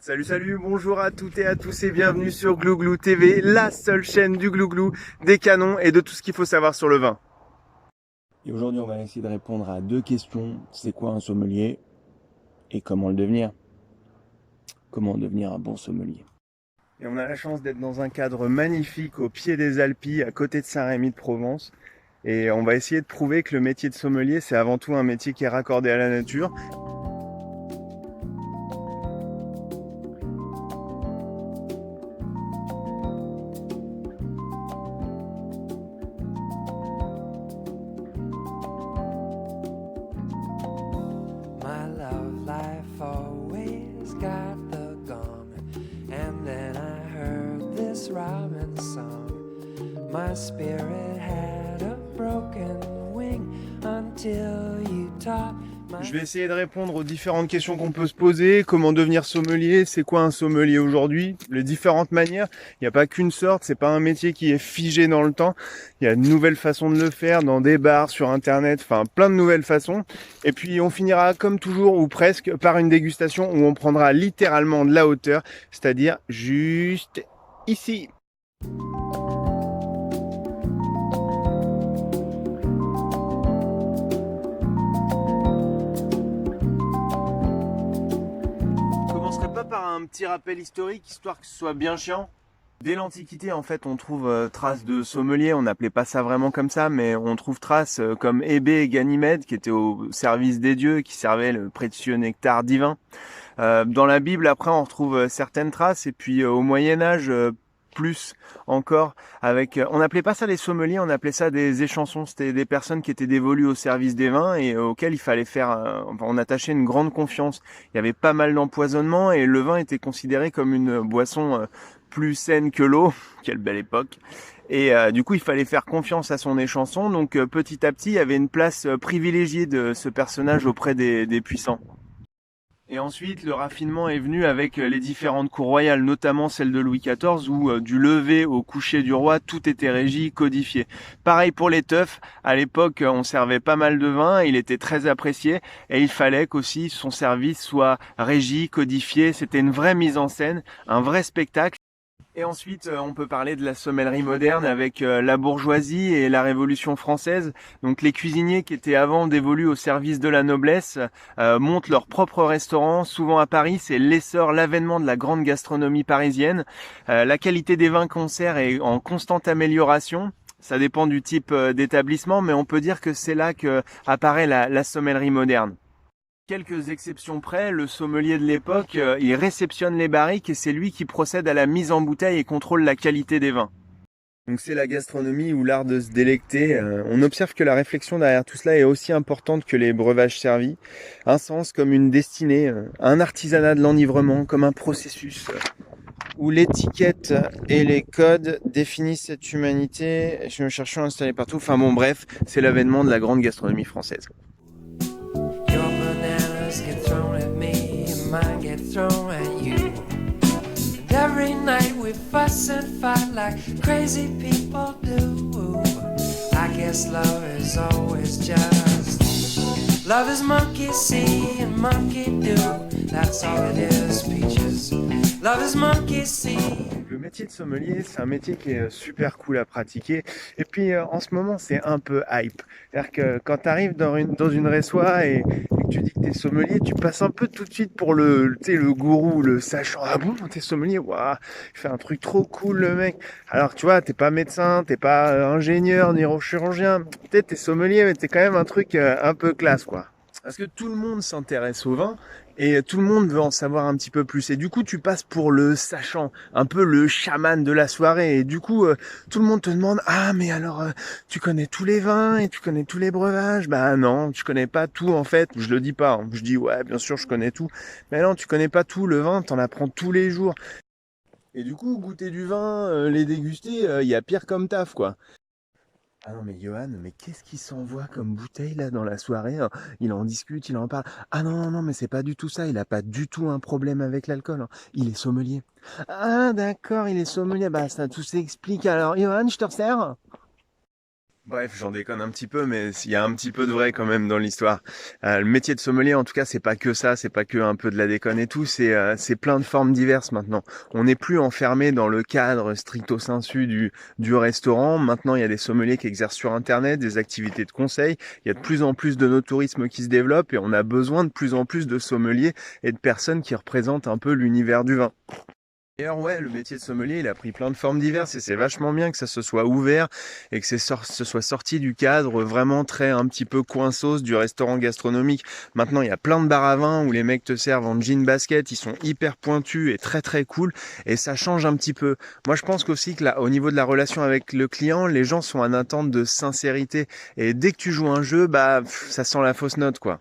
Salut, bonjour à toutes et à tous et bienvenue sur Glouglou TV, la seule chaîne du glouglou, des canons et de tout ce qu'il faut savoir sur le vin. Et aujourd'hui, on va essayer de répondre à deux questions. C'est quoi un sommelier et comment le devenir? Comment devenir un bon sommelier? Et on a la chance d'être dans un cadre magnifique au pied des Alpilles, à côté de Saint-Rémy de Provence. Et on va essayer de prouver que le métier de sommelier, c'est avant tout un métier qui est raccordé à la nature. My love life always got the gong, and then I heard this robin song. My spirit had a broken wing until you taught my... Je vais essayer de répondre aux différentes questions qu'on peut se poser. Comment devenir sommelier? C'est quoi un sommelier aujourd'hui? Les différentes manières. Il n'y a pas qu'une sorte. C'est pas un métier qui est figé dans le temps. Il y a de nouvelles façons de le faire dans des bars, sur Internet, enfin plein de nouvelles façons. Et puis on finira comme toujours ou presque par une dégustation où on prendra littéralement de la hauteur, c'est-à-dire juste ici. Pas par un petit rappel historique, histoire que ce soit bien chiant. Dès l'Antiquité, en fait, on trouve traces de sommeliers. On n'appelait pas ça vraiment comme ça, mais on trouve traces comme Hébé et Ganymède, qui étaient au service des dieux, qui servaient le précieux nectar divin. Dans la Bible, après, on retrouve certaines traces. Et puis, au Moyen-Âge, plus encore, avec... on n'appelait pas ça des sommeliers, on appelait ça des échansons. C'était des personnes qui étaient dévolues au service des vins et auxquelles il fallait faire... enfin, on attachait une grande confiance. Il y avait pas mal d'empoisonnement et le vin était considéré comme une boisson plus saine que l'eau. Quelle belle époque. Et du coup, il fallait faire confiance à son échanson. Donc, petit à petit, il y avait une place privilégiée de ce personnage auprès des puissants. Et ensuite, le raffinement est venu avec les différentes cours royales, notamment celle de Louis XIV, où du lever au coucher du roi, tout était régi, codifié. Pareil pour les teufs, à l'époque, on servait pas mal de vin, il était très apprécié, et il fallait qu'aussi son service soit régi, codifié, c'était une vraie mise en scène, un vrai spectacle. Et ensuite, on peut parler de la sommellerie moderne avec la bourgeoisie et la Révolution française. Donc les cuisiniers qui étaient avant dévolus au service de la noblesse montent leur propre restaurant. Souvent à Paris, c'est l'essor, l'avènement de la grande gastronomie parisienne. La qualité des vins qu'on sert est en constante amélioration. Ça dépend du type d'établissement, mais on peut dire que c'est là que apparaît la sommellerie moderne. Quelques exceptions près, le sommelier de l'époque, il réceptionne les barriques et c'est lui qui procède à la mise en bouteille et contrôle la qualité des vins. Donc c'est la gastronomie ou l'art de se délecter. On observe que la réflexion derrière tout cela est aussi importante que les breuvages servis. Un sens comme une destinée, un artisanat de l'enivrement, comme un processus où l'étiquette et les codes définissent cette humanité. Je me cherche à installer partout. Enfin bon, bref, c'est l'avènement de la grande gastronomie française. Your bananas get thrown at me and mine get thrown at you. And every night we fuss and fight like crazy people do. I guess love is always just love is monkey see and monkey do. That's all it is, peaches. Love is monkey see. Le métier de sommelier, c'est un métier qui est super cool à pratiquer. Et puis en ce moment, c'est un peu hype. C'est-à-dire que quand tu arrives dans une résoie et que tu dis que tu es sommelier, tu passes un peu tout de suite pour le gourou, le sachant. Ah bon, t'es sommelier? Waouh, il fait un truc trop cool, le mec. Alors, tu vois, t'es pas médecin, t'es pas ingénieur, neurochirurgien. T'es sommelier, mais t'es quand même un truc un peu classe, quoi. Parce que tout le monde s'intéresse au vin et tout le monde veut en savoir un petit peu plus. Et du coup, tu passes pour le sachant, un peu le chaman de la soirée. Et du coup, tout le monde te demande, ah, mais alors, tu connais tous les vins et tu connais tous les breuvages? Bah non, tu connais pas tout en fait. Je le dis pas, hein. Je dis, ouais, bien sûr, je connais tout. Mais non, tu connais pas tout. Le vin, t'en apprends tous les jours. Et du coup, goûter du vin, les déguster, il y a pire comme taf, quoi. Ah non mais Johan, mais qu'est-ce qu'il s'envoie comme bouteille là dans la soirée, hein? Il en discute, il en parle. Ah non, mais c'est pas du tout ça, il a pas du tout un problème avec l'alcool, hein. Il est sommelier. Ah d'accord, il est sommelier, bah ça tout s'explique alors. Johan, je te resserre? Bref, j'en déconne un petit peu, mais il y a un petit peu de vrai quand même dans l'histoire. Le métier de sommelier, en tout cas, c'est pas que ça, c'est pas que un peu de la déconne et tout, c'est plein de formes diverses maintenant. On n'est plus enfermé dans le cadre stricto sensu du restaurant. Maintenant, il y a des sommeliers qui exercent sur Internet, des activités de conseil. Il y a de plus en plus de no-tourisme qui se développe et on a besoin de plus en plus de sommeliers et de personnes qui représentent un peu l'univers du vin. D'ailleurs, ouais, le métier de sommelier, il a pris plein de formes diverses et c'est vachement bien que ça se soit ouvert et que ce soit sorti du cadre vraiment très un petit peu coinsos du restaurant gastronomique. Maintenant, il y a plein de bars à vin où les mecs te servent en jean basket, ils sont hyper pointus et très très cool et ça change un petit peu. Moi, je pense qu'aussi que là, au niveau de la relation avec le client, les gens sont en attente de sincérité et dès que tu joues un jeu, ça sent la fausse note, quoi.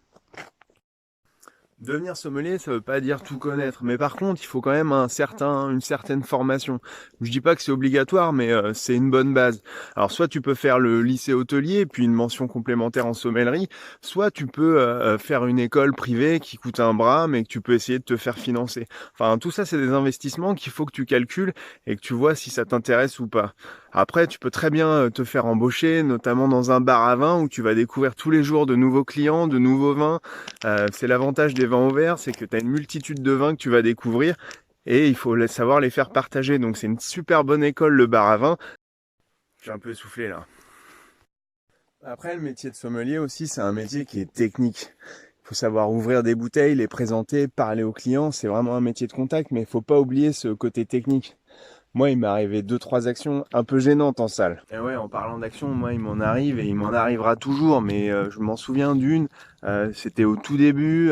Devenir sommelier, ça veut pas dire tout connaître, mais par contre, il faut quand même une certaine formation. Je dis pas que c'est obligatoire, mais c'est une bonne base. Alors, soit tu peux faire le lycée hôtelier, puis une mention complémentaire en sommellerie, soit tu peux faire une école privée qui coûte un bras, mais que tu peux essayer de te faire financer. Enfin, tout ça, c'est des investissements qu'il faut que tu calcules et que tu vois si ça t'intéresse ou pas. Après, tu peux très bien te faire embaucher, notamment dans un bar à vin où tu vas découvrir tous les jours de nouveaux clients, de nouveaux vins. C'est l'avantage des vins ouverts, c'est que tu as une multitude de vins que tu vas découvrir et il faut savoir les faire partager. Donc c'est une super bonne école, le bar à vin. J'ai un peu essoufflé là. Après, le métier de sommelier aussi, c'est un métier qui est technique. Il faut savoir ouvrir des bouteilles, les présenter, parler aux clients. C'est vraiment un métier de contact, mais il faut pas oublier ce côté technique. Moi, il m'est arrivé 2-3 actions un peu gênantes en salle. Et ouais, en parlant d'action, moi, il m'en arrive et il m'en arrivera toujours, mais je m'en souviens d'une. C'était au tout début.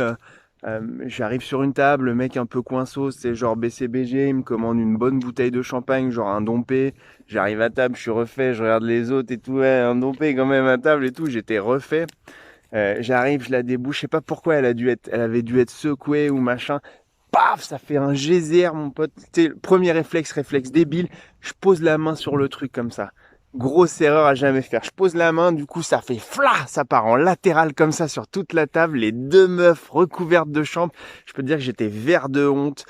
J'arrive sur une table, le mec un peu coinceau, c'est genre BCBG, il me commande une bonne bouteille de champagne, genre un dompé. J'arrive à table, je suis refait, je regarde les autres et tout, ouais, un dompé quand même à table et tout, j'étais refait. J'arrive, je la débouche, je sais pas pourquoi elle avait dû être secouée ou machin. Paf, ça fait un geyser, mon pote. Tu sais, le premier réflexe débile, je pose la main sur le truc comme ça. Grosse erreur à jamais faire. Je pose la main, du coup, ça fait fla, ça part en latéral comme ça sur toute la table. Les deux meufs recouvertes de chambre. Je peux te dire que j'étais vert de honte.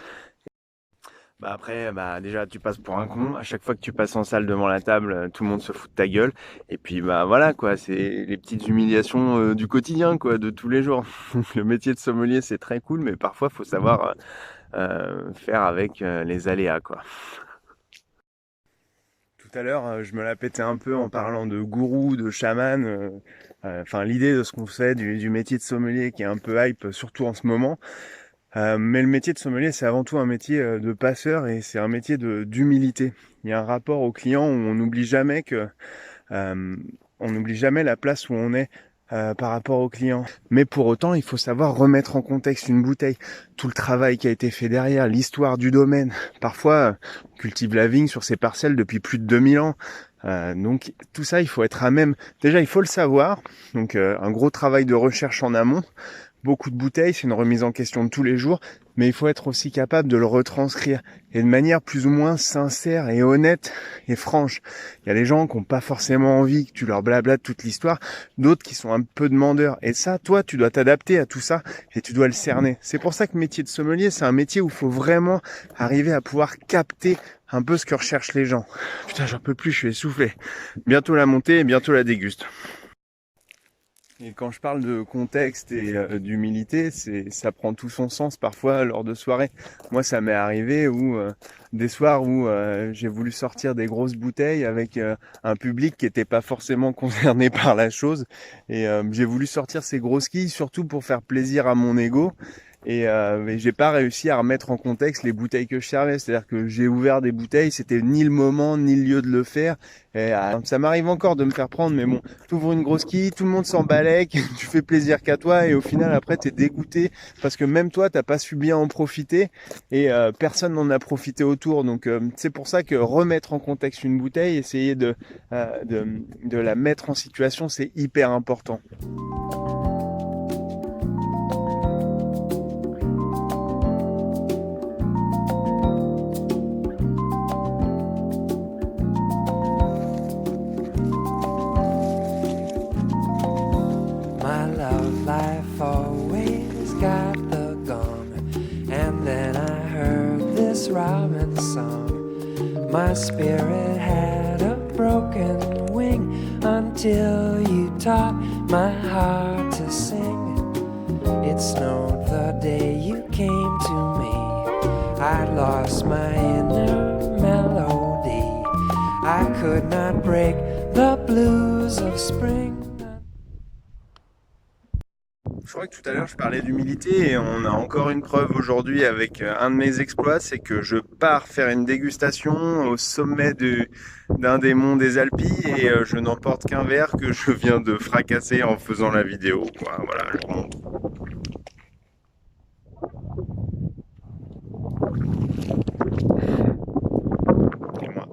Après, déjà, tu passes pour un con. À chaque fois que tu passes en salle devant la table, tout le monde se fout de ta gueule. Et puis, voilà, quoi. C'est les petites humiliations du quotidien, quoi, de tous les jours. Le métier de sommelier, c'est très cool, mais parfois, faut savoir faire avec les aléas, quoi. Tout à l'heure, je me la pétais un peu en parlant de gourou, de chaman. L'idée de ce qu'on fait du métier de sommelier qui est un peu hype, surtout en ce moment. Mais le métier de sommelier, c'est avant tout un métier de passeur et c'est un métier d'humilité. Il y a un rapport au client où on n'oublie jamais la place où on est par rapport au client. Mais pour autant, il faut savoir remettre en contexte une bouteille, tout le travail qui a été fait derrière, l'histoire du domaine. Parfois, on cultive la vigne sur ces parcelles depuis plus de 2000 ans. Donc tout ça, il faut être à même. Déjà, il faut le savoir. Donc un gros travail de recherche en amont. Beaucoup de bouteilles, c'est une remise en question de tous les jours, mais il faut être aussi capable de le retranscrire et de manière plus ou moins sincère et honnête et franche. Il y a des gens qui n'ont pas forcément envie que tu leur blablates toute l'histoire, d'autres qui sont un peu demandeurs. Et ça, toi, tu dois t'adapter à tout ça et tu dois le cerner. C'est pour ça que le métier de sommelier, c'est un métier où il faut vraiment arriver à pouvoir capter un peu ce que recherchent les gens. Putain, j'en peux plus, je suis essoufflé. Bientôt la montée et bientôt la déguste. Et quand je parle de contexte et d'humilité, ça prend tout son sens parfois lors de soirées. Moi, ça m'est arrivé des soirs où j'ai voulu sortir des grosses bouteilles avec un public qui n'était pas forcément concerné par la chose. Et j'ai voulu sortir ces grosses quilles surtout pour faire plaisir à mon ego. Et j'ai pas réussi à remettre en contexte les bouteilles que je servais. C'est-à-dire que j'ai ouvert des bouteilles, c'était ni le moment ni le lieu de le faire. Et ça m'arrive encore de me faire prendre, mais bon, t'ouvres une grosse quille, tout le monde s'en balèque, tu fais plaisir qu'à toi, et au final après t'es dégoûté parce que même toi t'as pas su bien en profiter et personne n'en a profité autour. Donc c'est pour ça que remettre en contexte une bouteille, essayer de la mettre en situation, c'est hyper important. Life always got the gong, and then I heard this robin song. My spirit had a broken wing, until you taught my heart to sing. It snowed the day you came to me. I lost my inner melody. I could not break the blues of spring. Je crois que tout à l'heure je parlais d'humilité et on a encore une preuve aujourd'hui avec un de mes exploits, c'est que je pars faire une dégustation au sommet d'un des monts des Alpilles et je n'emporte qu'un verre que je viens de fracasser en faisant la vidéo, quoi. Voilà, je vous montre. Et moi.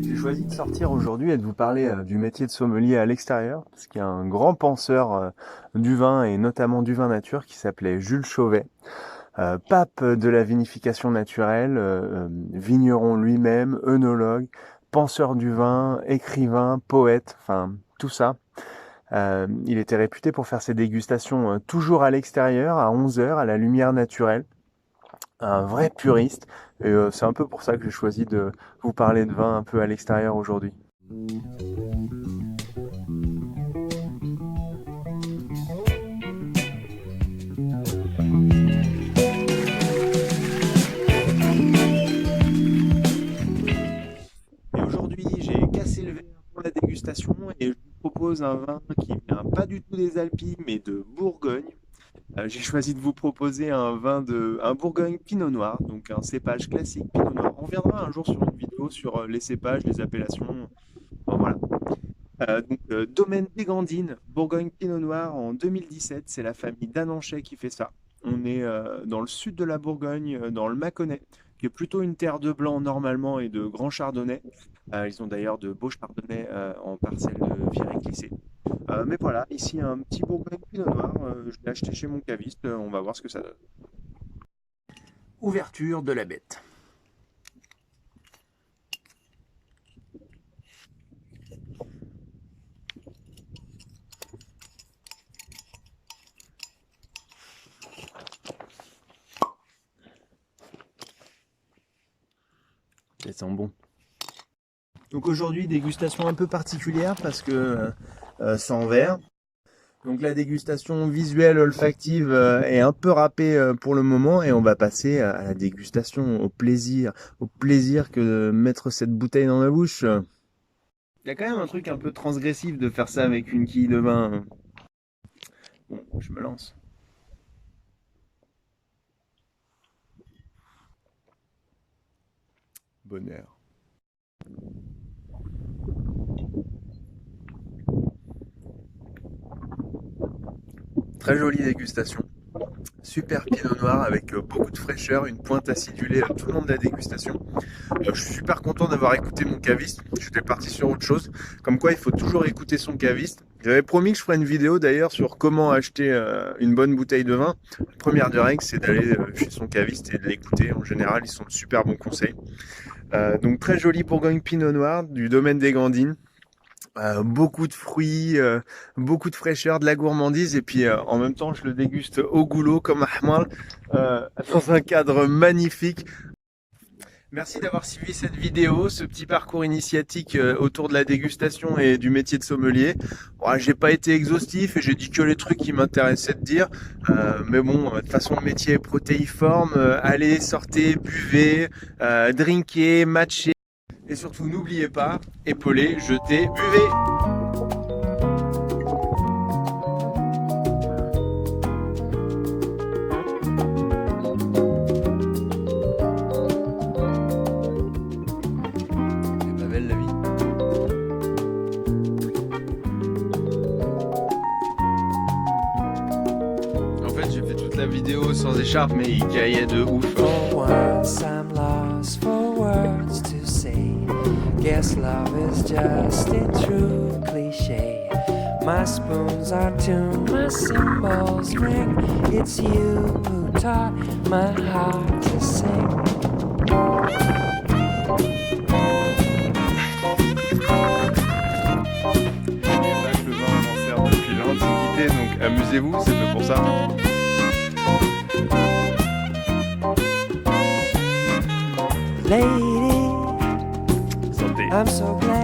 J'ai choisi de sortir aujourd'hui et de vous parler du métier de sommelier à l'extérieur, parce qu'il y a un grand penseur du vin et notamment du vin nature qui s'appelait Jules Chauvet, pape de la vinification naturelle, vigneron lui-même, œnologue, penseur du vin, écrivain, poète, enfin tout ça. Il était réputé pour faire ses dégustations toujours à l'extérieur, à 11h, à la lumière naturelle. Un vrai puriste, et c'est un peu pour ça que j'ai choisi de vous parler de vin un peu à l'extérieur aujourd'hui. Et aujourd'hui, j'ai cassé le verre pour la dégustation et je vous propose un vin qui vient pas du tout des Alpilles, mais de Bourgogne. J'ai choisi de vous proposer un Bourgogne Pinot Noir, donc un cépage classique Pinot Noir. On reviendra un jour sur une vidéo sur les cépages, les appellations. Bon, voilà. Domaine des Gandines, Bourgogne Pinot Noir en 2017. C'est la famille Dananchet qui fait ça. On est dans le sud de la Bourgogne, dans le Mâconnais, qui est plutôt une terre de blanc normalement et de grands chardonnays. Ils ont d'ailleurs de beaux chardonnays en parcelle de Viré-Clissé. Mais voilà, ici un petit Bourgogne Pinot Noir, je l'ai acheté chez mon caviste, on va voir ce que ça donne. Ouverture de la bête. Ça sent bon. Donc aujourd'hui, dégustation un peu particulière parce que sans verre. Donc la dégustation visuelle olfactive est un peu râpée pour le moment et on va passer à la dégustation, au plaisir que de mettre cette bouteille dans la bouche. Il y a quand même un truc un peu transgressif de faire ça avec une quille de vin. Bon, je me lance. Bonheur. Très jolie dégustation. Super pinot noir avec beaucoup de fraîcheur, une pointe acidulée tout le long de la dégustation. Je suis super content d'avoir écouté mon caviste. J'étais parti sur autre chose. Comme quoi, il faut toujours écouter son caviste. J'avais promis que je ferais une vidéo d'ailleurs sur comment acheter une bonne bouteille de vin. La première des règles, c'est d'aller chez son caviste et de l'écouter. En général, ils sont de super bons conseils. Donc très joli Bourgogne Pinot Noir du domaine des Gandines. Beaucoup de fruits, beaucoup de fraîcheur, de la gourmandise et puis en même temps je le déguste au goulot comme Ahmal dans un cadre magnifique. Merci d'avoir suivi cette vidéo, ce petit parcours initiatique autour de la dégustation et du métier de sommelier. Bon, j'ai pas été exhaustif et j'ai dit que les trucs qui m'intéressaient de dire. Mais bon, de toute façon, le métier est protéiforme. Allez, sortez, buvez, drinkez, matchez. Et surtout, n'oubliez pas, épaulez, jetez, buvez. C'est pas belle la vie. vidéo sans écharpe, mais il caillait de ouf. For once I'm lost for words to say. Guess love is just a true cliche. My spoons are tuned, my cymbals ring. It's you who taught my heart to sing. Le vin m'en sert depuis l'Antiquité, donc amusez-vous, c'est fait pour ça. Lady, Santé. I'm so glad